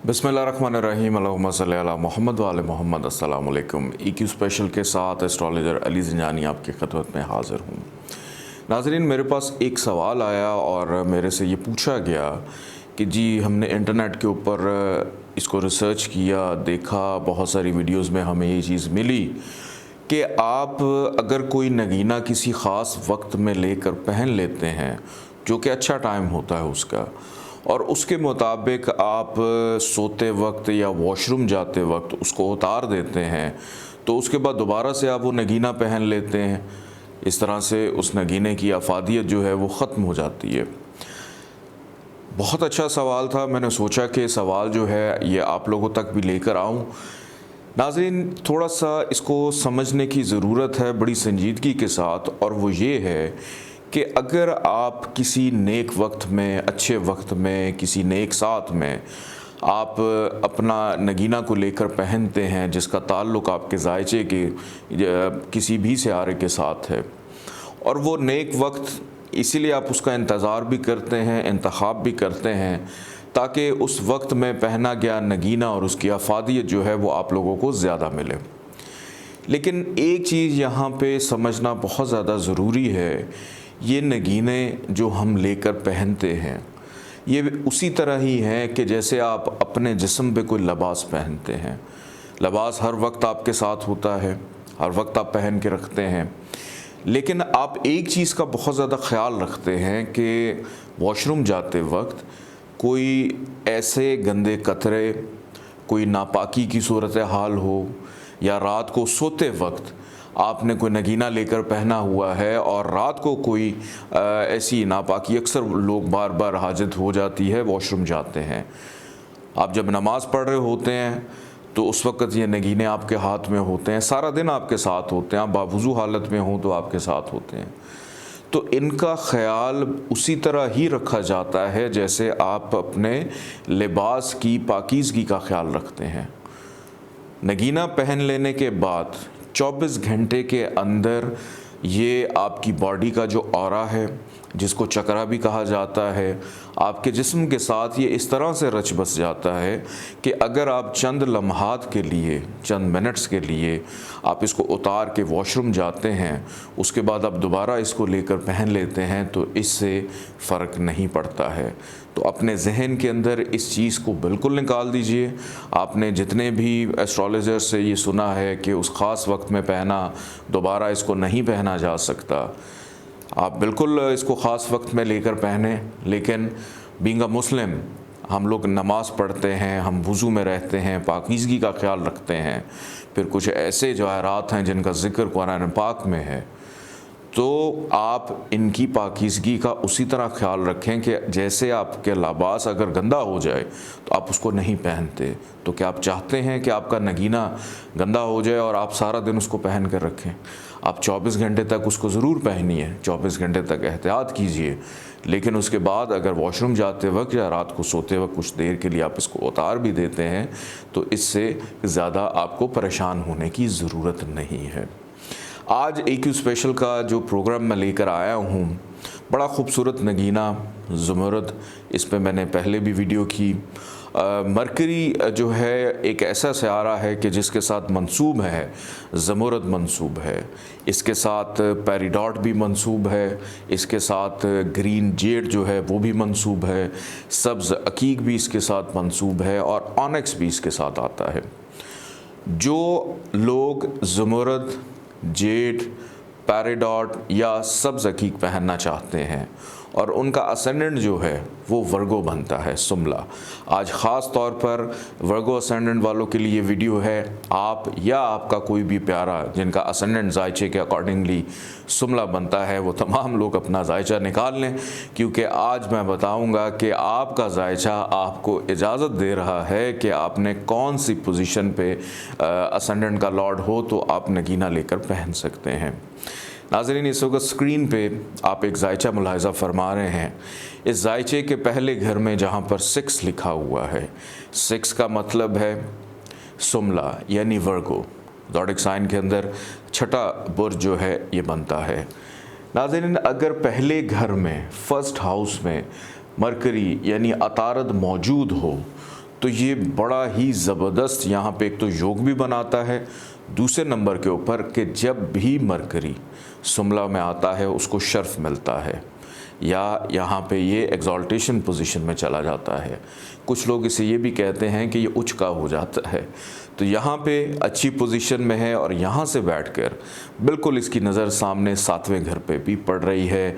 बिस्मिल्लाहिर्रहमानिर्रहीम अल्लाहुम्मा सल्ली अला मोहम्मद व आले मोहम्मद। अस्सलाम वालेकुम। EQ स्पेशल के साथ एस्ट्रोलॉजर अली ज़िंजानी आपकी खिदमत में हाज़िर हूँ। नाज़रीन, मेरे पास एक सवाल आया और मेरे से ये पूछा गया कि जी हमने इंटरनेट के ऊपर इसको रिसर्च किया, देखा, बहुत सारी वीडियोज़ में हमें ये चीज़ मिली कि आप अगर कोई नगीना किसी ख़ास वक्त में लेकर पहन लेते हैं, जो कि अच्छा टाइम होता है उसका, और उसके मुताबिक आप सोते वक्त या वॉशरूम जाते वक्त उसको उतार देते हैं, तो उसके बाद दोबारा से आप वो नगीना पहन लेते हैं। इस तरह से उस नगीने की अफादियत जो है वो ख़त्म हो जाती है। बहुत अच्छा सवाल था, मैंने सोचा कि सवाल जो है ये आप लोगों तक भी लेकर आऊँ। नाज़रीन, थोड़ा सा इसको समझने की ज़रूरत है बड़ी संजीदगी के साथ, और वो ये है कि अगर आप किसी नेक वक्त में, अच्छे वक्त में, किसी नेक साथ में आप अपना नगीना को लेकर पहनते हैं जिसका ताल्लुक़ आपके ज़ायचे के किसी भी सियारे के साथ है, और वो नेक वक्त इसीलिए आप उसका इंतज़ार भी करते हैं, इंतखाब भी करते हैं, ताकि उस वक्त में पहना गया नगीना और उसकी अफादियत जो है वो आप लोगों को ज़्यादा मिले। लेकिन एक चीज़ यहाँ पे समझना बहुत ज़्यादा ज़रूरी है, ये नगीने जो हम लेकर पहनते हैं ये उसी तरह ही हैं कि जैसे आप अपने जिस्म पे कोई लिबास पहनते हैं। लिबास हर वक्त आपके साथ होता है, हर वक्त आप पहन के रखते हैं, लेकिन आप एक चीज़ का बहुत ज़्यादा ख्याल रखते हैं कि वॉशरूम जाते वक्त कोई ऐसे गंदे कतरे, कोई नापाकी की सूरत हाल हो, या रात को सोते वक्त आपने कोई नगीना लेकर पहना हुआ है और रात को कोई ऐसी नापाकी, अक्सर लोग बार बार हाजत हो जाती है, वॉशरूम जाते हैं, आप जब नमाज़ पढ़ रहे होते हैं तो उस वक्त ये नगीने आपके हाथ में होते हैं, सारा दिन आपके साथ होते हैं, आप बावुज़ू हालत में हों तो आपके साथ होते हैं। तो इनका ख्याल उसी तरह ही रखा जाता है जैसे आप अपने लिबास की पाकीज़गी का ख्याल रखते हैं। नगीना पहन लेने के बाद 24 घंटे के अंदर ये आपकी बॉडी का जो ऑरा है, जिसको चक्रा भी कहा जाता है, आपके जिस्म के साथ ये इस तरह से रच बस जाता है कि अगर आप चंद लम्हात के लिए, चंद मिनट्स के लिए आप इसको उतार के वॉशरूम जाते हैं, उसके बाद आप दोबारा इसको लेकर पहन लेते हैं, तो इससे फ़र्क नहीं पड़ता है। तो अपने जहन के अंदर इस चीज़ को बिल्कुल निकाल दीजिए। आपने जितने भी एस्ट्रोलॉजर से ये सुना है कि उस ख़ास वक्त में पहना, दोबारा इसको नहीं पहना जा सकता, आप बिल्कुल इसको ख़ास वक्त में लेकर पहने। लेकिन बीइंग अ मुस्लिम, हम लोग नमाज़ पढ़ते हैं, हम वुज़ू में रहते हैं, पाकीज़गी का ख्याल रखते हैं, फिर कुछ ऐसे जवाहरात हैं जिनका ज़िक्र कुरान पाक में है, तो आप इनकी पाकीज़गी का उसी तरह ख्याल रखें कि जैसे आपके लिबास अगर गंदा हो जाए तो आप उसको नहीं पहनते। तो क्या आप चाहते हैं कि आपका नगीना गंदा हो जाए और आप सारा दिन उसको पहन कर रखें? आप 24 घंटे तक उसको ज़रूर पहनिए, 24 घंटे तक एहतियात कीजिए, लेकिन उसके बाद अगर वॉशरूम जाते वक्त या रात को सोते वक्त कुछ देर के लिए आप इसको उतार भी देते हैं, तो इससे ज़्यादा आपको परेशान होने की ज़रूरत नहीं है। आज EQ स्पेशल का जो प्रोग्राम मैं लेकर आया हूँ, बड़ा ख़ूबसूरत नगीना ज़ुमरद, इस पे मैंने पहले भी वीडियो की। मरकरी जो है एक ऐसा सियारा है कि जिसके साथ मंसूब है, ज़मुरद मंसूब है, इसके साथ पेरिडॉट भी मंसूब है, इसके साथ ग्रीन जेड जो है वो भी मंसूब है, सब्ज़ अकीक भी इसके साथ मंसूब है, और ऑनिक्स भी इसके साथ आता है। जो लोग ज़मुरद, जेड, पेरिडॉट या सब्ज़ अकीक पहनना चाहते हैं और उनका असेंडेंट जो है वो वर्गो बनता है, सुमला, आज ख़ास तौर पर वर्गो असेंडेंट वालों के लिए वीडियो है। आप या आपका कोई भी प्यारा जिनका असेंडेंट जायचे के अकॉर्डिंगली सुमला बनता है, वो तमाम लोग अपना जायचा निकाल लें, क्योंकि आज मैं बताऊंगा कि आपका जायचा आपको इजाज़त दे रहा है कि आपने कौन सी पोजीशन पे असेंडेंट का लॉर्ड हो तो आप नगीना लेकर पहन सकते हैं। नाज़रीन, इस वक्त स्क्रीन पे आप एक जायचा मुलाहिज़ा फरमा रहे हैं। इस जायचे के पहले घर में जहाँ पर 6 लिखा हुआ है, 6 का मतलब है सुमला यानी वर्गो। ज़ोडिक साइन के अंदर छठा बुर्ज जो है ये बनता है। नाज़रीन, अगर पहले घर में, फर्स्ट हाउस में मरकरी यानी अतारद मौजूद हो तो ये बड़ा ही ज़बरदस्त यहाँ पे एक तो योग भी बनाता है, दूसरे नंबर के ऊपर कि जब भी मरकरी सुमला में आता है उसको शर्फ मिलता है या यहाँ पे ये एग्जॉल्टेशन पोजीशन में चला जाता है। कुछ लोग इसे ये भी कहते हैं कि ये उच्च का हो जाता है। तो यहाँ पे अच्छी पोजीशन में है और यहाँ से बैठकर बिल्कुल इसकी नज़र सामने 7वें घर पे भी पड़ रही है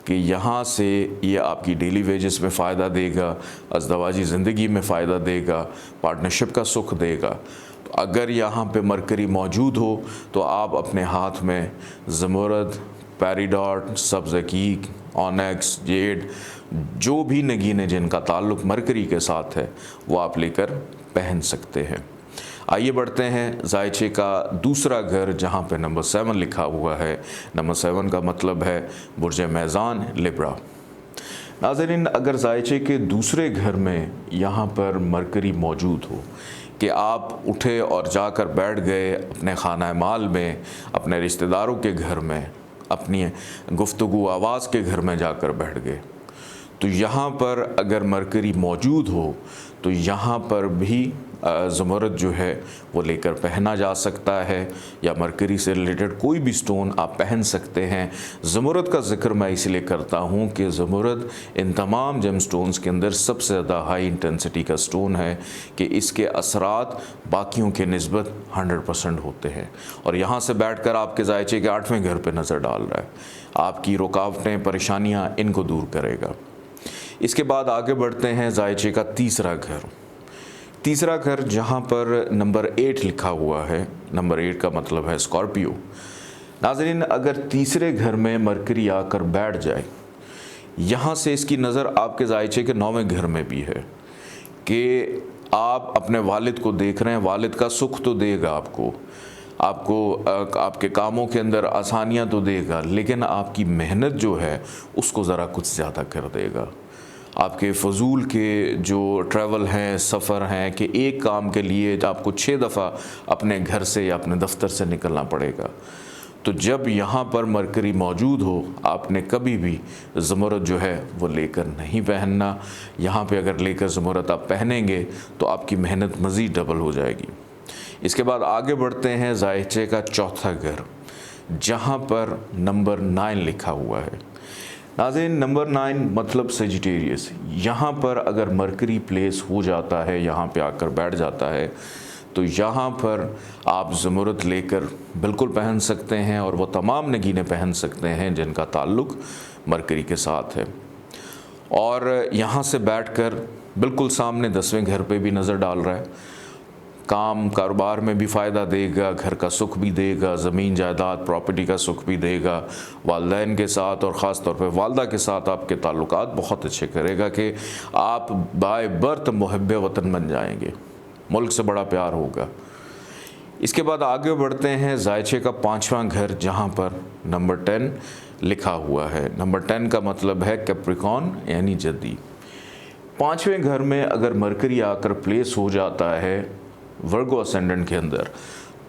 कि यहाँ से ये आपकी डेली वेजेस में फ़ायदा देगा, अज़दवाजी ज़िंदगी में फ़ायदा देगा, पार्टनरशिप का सुख देगा। तो अगर यहाँ पे मरकरी मौजूद हो तो आप अपने हाथ में ज़मुरद, पेरिडॉट, सब्ज़ अकीक, ऑनेक्स, जेड, जो भी नगीने जिनका ताल्लुक़ मरकरी के साथ है वो आप लेकर पहन सकते हैं। आइए बढ़ते हैं जायचे का दूसरा घर जहाँ पे नंबर 7 लिखा हुआ है। नंबर 7 का मतलब है बुर्ज मैज़ान, लिब्रा। नाज़रीन, अगर जायचे के दूसरे घर में यहाँ पर मरकरी मौजूद हो कि आप उठे और जाकर बैठ गए अपने खाना माल में, अपने रिश्तेदारों के घर में, अपनी गुफ्तगू आवाज़ के घर में जाकर बैठ गए, तो यहाँ पर अगर मरकरी मौजूद हो तो यहाँ पर भी ज़मुरद जो है वो लेकर पहना जा सकता है या मरकरी से रिलेटेड कोई भी स्टोन आप पहन सकते हैं। ज़मुरद का ज़िक्र मैं इसलिए करता हूँ कि ज़मुरद इन तमाम जेम स्टोन्स के अंदर सबसे ज़्यादा हाई इंटेंसिटी का स्टोन है कि इसके असरात बाकियों के निस्बत 100% होते हैं और यहाँ से बैठ कर आपके जायचे के 8वें घर पर नज़र डाल रहा है। आपकी रुकावटें, परेशानियाँ, इनको दूर करेगा। इसके बाद आगे बढ़ते हैं जायचे का तीसरा घर। तीसरा घर जहाँ पर नंबर 8 लिखा हुआ है, नंबर 8 का मतलब है स्कॉर्पियो। नाज़रीन, अगर तीसरे घर में मरकरी आकर बैठ जाए, यहाँ से इसकी नज़र आपके जायचे के 9वें घर में भी है कि आप अपने वालिद को देख रहे हैं। वालिद का सुख तो देगा आपको आपके कामों के अंदर आसानियाँ तो देगा, लेकिन आपकी मेहनत जो है उसको ज़रा कुछ ज़्यादा कर देगा। आपके फजूल के जो ट्रैवल हैं, सफ़र हैं कि एक काम के लिए आपको 6 दफ़ा अपने घर से या अपने दफ्तर से निकलना पड़ेगा। तो जब यहाँ पर मरकरी मौजूद हो, आपने कभी भी ज़मुरद जो है वो लेकर नहीं पहनना। यहाँ पे अगर लेकर ज़मुरद आप पहनेंगे तो आपकी मेहनत मज़ीद डबल हो जाएगी। इसके बाद आगे बढ़ते हैं जायचे का चौथा घर जहाँ पर नंबर 9 लिखा हुआ है। नाज़रीन, नंबर 9 मतलब सेजिटेरियस। यहाँ पर अगर मरकरी प्लेस हो जाता है, यहाँ पे आकर बैठ जाता है, तो यहाँ पर आप ज़मुरद लेकर बिल्कुल पहन सकते हैं और वो तमाम नगीने पहन सकते हैं जिनका ताल्लुक़ मरकरी के साथ है। और यहाँ से बैठकर बिल्कुल सामने 10वें घर पे भी नज़र डाल रहा है। काम कारोबार में भी फ़ायदा देगा, घर का सुख भी देगा, ज़मीन जायदाद प्रॉपर्टी का सुख भी देगा, वालिदैन के साथ और ख़ास तौर पे वालदा के साथ आपके ताल्लुकात बहुत अच्छे करेगा कि आप बाय बर्थ मुहब्बे वतन बन जाएंगे, मुल्क से बड़ा प्यार होगा। इसके बाद आगे बढ़ते हैं जायचे का 5वां घर जहाँ पर नंबर 10 लिखा हुआ है। नंबर 10 का मतलब है कैप्रिकॉन यानी जद्दी। 5वें घर में अगर मरकरी आकर प्लेस हो जाता है वर्गो असेंडेंट के अंदर,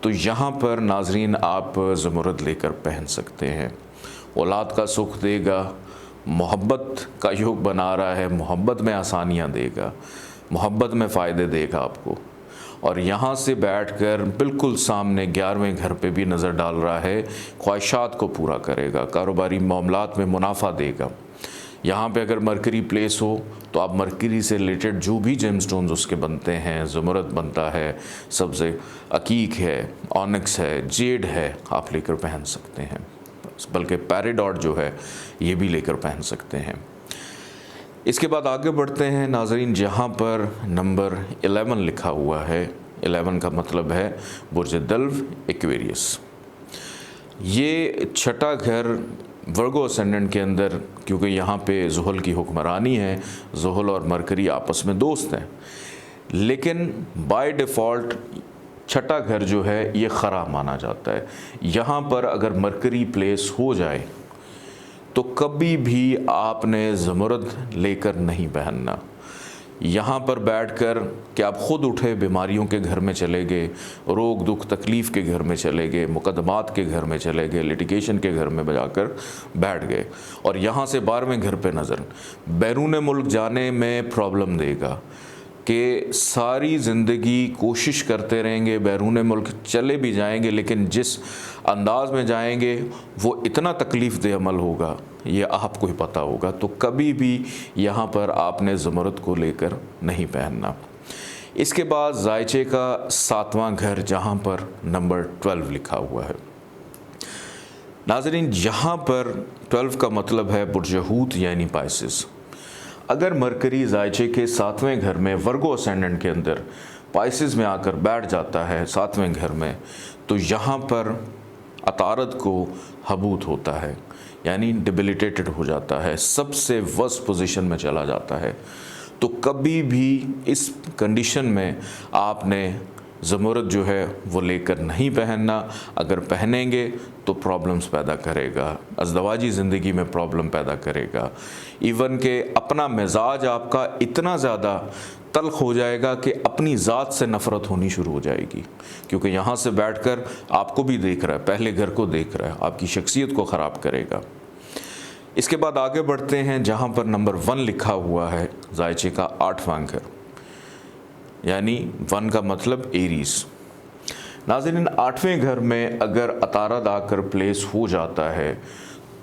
तो यहाँ पर नाजरीन आप ज़मुरद लेकर पहन सकते हैं। औलाद का सुख देगा, मोहब्बत का योग बना रहा है, मोहब्बत में आसानियाँ देगा, मोहब्बत में फ़ायदे देगा आपको। और यहाँ से बैठकर बिल्कुल सामने 11वें घर पे भी नज़र डाल रहा है, ख्वाहिशात को पूरा करेगा, कारोबारी मामलात में मुनाफा देगा। यहाँ पे अगर मरकरी प्लेस हो तो आप मरकरी से रिलेटेड जो भी जेमस्टोन्स उसके बनते हैं, ज़मुरद बनता है, सब्ज़ अकीक है, ऑनिक्स है, जेड है, आप लेकर पहन सकते हैं। बल्कि पेरिडॉट जो है ये भी लेकर पहन सकते हैं। इसके बाद आगे बढ़ते हैं नाजरीन, जहाँ पर नंबर 11 लिखा हुआ है। 11 का मतलब है बुर्ज दल्व, एक्वेरियस। ये छठा घर वर्गो असेंडेंट के अंदर, क्योंकि यहाँ पे ज़ुहल की हुक्मरानी है, ज़ुहल और मरकरी आपस में दोस्त हैं, लेकिन बाय डिफ़ॉल्ट छठा घर जो है ये ख़राब माना जाता है। यहाँ पर अगर मरकरी प्लेस हो जाए तो कभी भी आपने ज़मुरद लेकर नहीं पहनना। यहाँ पर बैठकर कि आप ख़ुद उठे बीमारियों के घर में चले गए, रोग दुख तकलीफ़ के घर में चले गए, मुकदमात के घर में चले गए, लिटिगेशन के घर में जाकर बैठ गए, और यहाँ से 12वें घर पे नज़र बैरून मुल्क जाने में प्रॉब्लम देगा, कि सारी ज़िंदगी कोशिश करते रहेंगे, बैरून मुल्क चले भी जाएंगे, लेकिन जिस अंदाज में जाएंगे वो इतना तकलीफ़ दे अमल होगा, ये आपको ही पता होगा। तो कभी भी यहाँ पर आपने ज़मरद को लेकर नहीं पहनना। इसके बाद जायचे का 7वां घर, जहाँ पर नंबर 12 लिखा हुआ है। नाज़रीन, यहाँ पर 12 का मतलब है बुर्ज हूत यानी पाइसिस। अगर मरकरी जायचे के 7वें घर में वर्गो असेंडेंट के अंदर पाइसिस में आकर बैठ जाता है 7वें घर में, तो यहाँ पर अतारद को हबूत होता है, यानी डिबिलिटेटेड हो जाता है, सबसे वर्स्ट पोजीशन में चला जाता है। तो कभी भी इस कंडीशन में आपने ज़मरद जो है वो लेकर नहीं पहनना। अगर पहनेंगे तो प्रॉब्लम्स पैदा करेगा, अज़दवाजी ज़िंदगी में प्रॉब्लम पैदा करेगा। इवन के अपना मिजाज आपका इतना ज़्यादा तल्ख हो जाएगा कि अपनी ज़ात से नफ़रत होनी शुरू हो जाएगी, क्योंकि यहाँ से बैठकर आपको भी देख रहा है, पहले घर को देख रहा है, आपकी शख्सियत को ख़राब करेगा। इसके बाद आगे बढ़ते हैं, जहाँ पर नंबर 1 लिखा हुआ है जायचे का 8वां घर, यानी 1 का मतलब एरीज। नाज़रीन, 8वें घर में अगर अतारद आकर प्लेस हो जाता है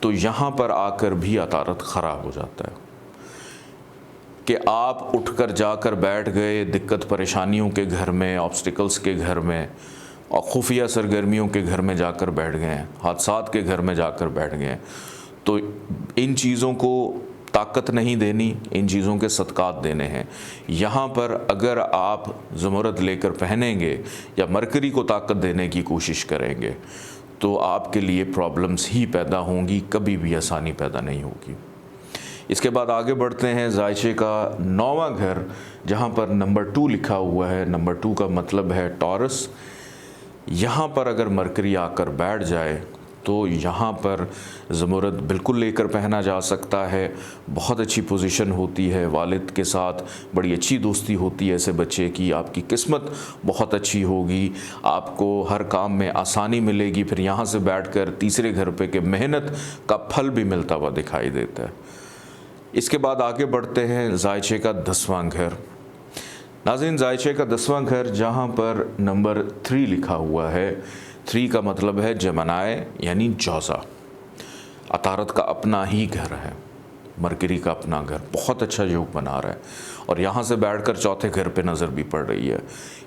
तो यहाँ पर आकर भी अतारद ख़राब हो जाता है कि आप उठकर जाकर बैठ गए दिक्कत परेशानियों के घर में, ऑब्स्टिकल्स के घर में, और खुफिया सरगर्मियों के घर में जाकर बैठ गए, हादसात के घर में जाकर बैठ गए। तो इन चीज़ों को ताकत नहीं देनी, इन चीज़ों के सदक़ात देने हैं। यहाँ पर अगर आप ज़मरद लेकर पहनेंगे या मरकरी को ताकत देने की कोशिश करेंगे तो आपके लिए प्रॉब्लम्स ही पैदा होंगी, कभी भी आसानी पैदा नहीं होगी। इसके बाद आगे बढ़ते हैं, जायचे का 9वां घर, जहाँ पर नंबर 2 लिखा हुआ है। नंबर 2 का मतलब है टॉरस। यहाँ पर अगर मरकरी आकर बैठ जाए तो यहाँ पर ज़मरद बिल्कुल लेकर पहना जा सकता है। बहुत अच्छी पोजीशन होती है, वालिद के साथ बड़ी अच्छी दोस्ती होती है ऐसे बच्चे की, आपकी किस्मत बहुत अच्छी होगी, आपको हर काम में आसानी मिलेगी। फिर यहाँ से बैठकर तीसरे घर पे के मेहनत का फल भी मिलता हुआ दिखाई देता है। इसके बाद आगे बढ़ते हैं, जायचे का 10वां घर। नाज़रीन, जायचे का 10वां घर, जहाँ पर नंबर 3 लिखा हुआ है। 3 का मतलब है जमनाए यानी जौज़ा। अतारद का अपना ही घर है, मरकरी का अपना घर, बहुत अच्छा योग बना रहा है और यहाँ से बैठकर चौथे घर पे नज़र भी पड़ रही है।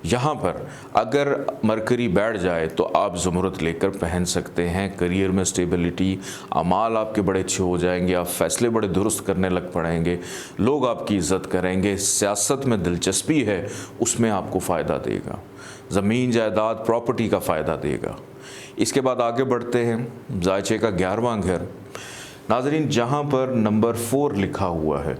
यहाँ पर अगर मरकरी बैठ जाए तो आप ज़मरद लेकर पहन सकते हैं। करियर में स्टेबिलिटी, अमाल आपके बड़े अच्छे हो जाएंगे, आप फ़ैसले बड़े दुरुस्त करने लग पड़ेंगे, लोग आपकी इज़्ज़त करेंगे, सियासत में दिलचस्पी है उसमें आपको फ़ायदा देगा, ज़मीन जायदाद प्रॉपर्टी का फ़ायदा देगा। इसके बाद आगे बढ़ते हैं, जायचे का 11वां घर। नाज़रीन, जहाँ पर नंबर 4 लिखा हुआ है,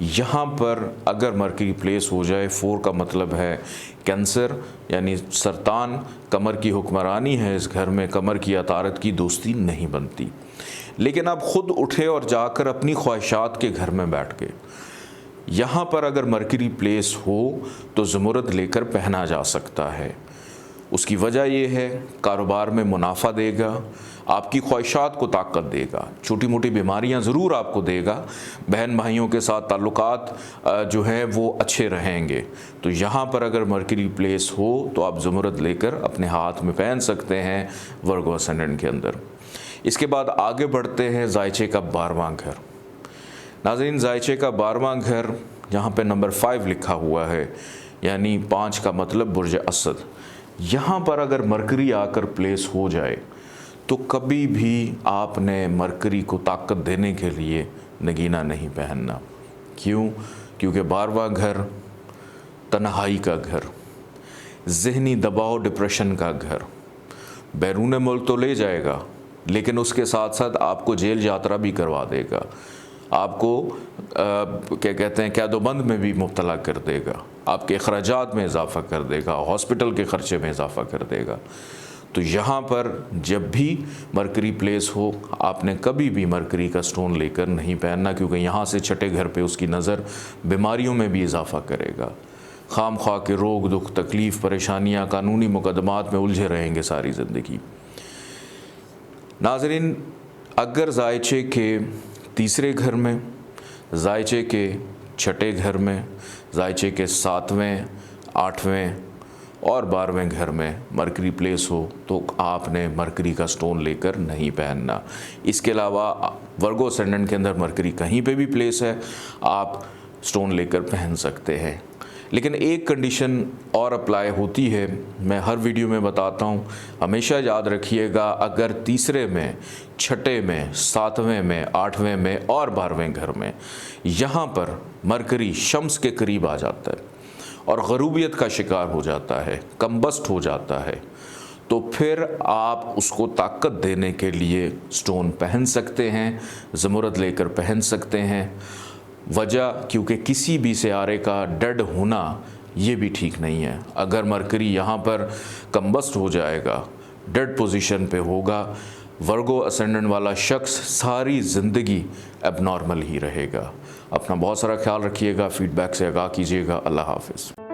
यहाँ पर अगर मरकरी प्लेस हो जाए, 4 का मतलब है कैंसर यानी सरतान, कमर की हुक्मरानी है इस घर में, कमर की अतारद की दोस्ती नहीं बनती। लेकिन आप ख़ुद उठे और जाकर अपनी ख्वाहिशात के घर में बैठ गए। यहाँ पर अगर मरकरी प्लेस हो तो ज़मरद लेकर पहना जा सकता है। उसकी वजह यह है, कारोबार में मुनाफा देगा, आपकी ख्वाहिशात को ताकत देगा, छोटी मोटी बीमारियां ज़रूर आपको देगा, बहन भाइयों के साथ ताल्लुकात जो हैं वो अच्छे रहेंगे। तो यहाँ पर अगर मरकरी प्लेस हो तो आप ज़मरद लेकर अपने हाथ में पहन सकते हैं वर्गो असेंडेंट के अंदर। इसके बाद आगे बढ़ते हैं, जायचे का 12वां घर। नाज़रीन, जायचे का 12वां घर, यहाँ पे नंबर 5 लिखा हुआ है, यानी 5 का मतलब बुर्ज असद। यहाँ पर अगर मरकरी आकर प्लेस हो जाए तो कभी भी आपने मरकरी को ताकत देने के लिए नगीना नहीं पहनना। क्यों? क्योंकि 12वां घर तन्हाई का घर, ज़हनी दबाव डिप्रेशन का घर, बैरून मुल्क तो ले जाएगा लेकिन उसके साथ साथ आपको जेल यात्रा भी करवा देगा, आपको क्या कहते हैं कैदोबंद में भी मुब्तला कर देगा, आपके अखराजात में इजाफ़ा कर देगा, हॉस्पिटल के ख़र्चे में इजाफ़ा कर देगा। तो यहाँ पर जब भी मरकरी प्लेस हो, आपने कभी भी मरकरी का स्टोन लेकर नहीं पहनना, क्योंकि यहाँ से छठे घर पे उसकी नज़र बीमारियों में भी इजाफ़ा करेगा। खाम ख्वाह के रोग दुख तकलीफ़ परेशानियाँ कानूनी मुकदमात में उलझे रहेंगे सारी ज़िंदगी। नाज़रीन, अगर जायचे के तीसरे घर में, जायचे के छठे घर में, जायचे के 7वें, 8वें और 12वें घर में मरकरी प्लेस हो तो आपने मरकरी का स्टोन लेकर नहीं पहनना। इसके अलावा वर्गो असेंडेंट के अंदर मरकरी कहीं पे भी प्लेस है, आप स्टोन लेकर पहन सकते हैं। लेकिन एक कंडीशन और अप्लाई होती है, मैं हर वीडियो में बताता हूँ, हमेशा याद रखिएगा। अगर तीसरे में, छठे में, 7वें में, 8वें में और 12वें घर में यहाँ पर मरकरी शम्स के करीब आ जाता है और ग़रूबियत का शिकार हो जाता है, कम्बस्ट हो जाता है, तो फिर आप उसको ताकत देने के लिए स्टोन पहन सकते हैं, ज़मुरद लेकर पहन सकते हैं। वजह क्योंकि किसी भी सियारे का डेड होना ये भी ठीक नहीं है। अगर मरकरी यहाँ पर कम्बस्ट हो जाएगा, डेड पोजीशन पे होगा, वर्गो असेंडेंट वाला शख्स सारी ज़िंदगी एबनॉर्मल ही रहेगा। अपना बहुत सारा ख्याल रखिएगा, फीडबैक से आगाह कीजिएगा। अल्लाह हाफ़िज़।